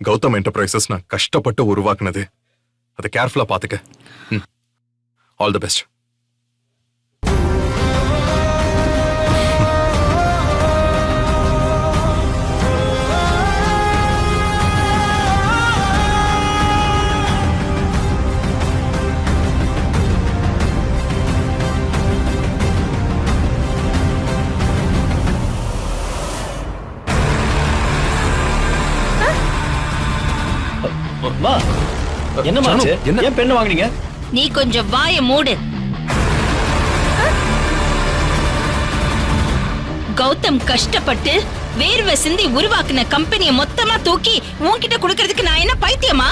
Gautham enterprises நான் கஷ்டப்பட்டு உருவாக்குனது. அதை கேர்ஃபுல்லா பாத்துக்க. All the best. என்னமாச்சு? ஏன் பெண்ணு வாங்குனீங்க? நீ கொஞ்சம் வாயை மூடு. கௌதம் கஷ்டப்பட்டு வேர்வை சிந்தி உருவாக்குன கம்பெனியை மொத்தமா தூக்கி உன்கிட்ட குடுக்கறதுக்கு நான் என்ன பைத்தியமா?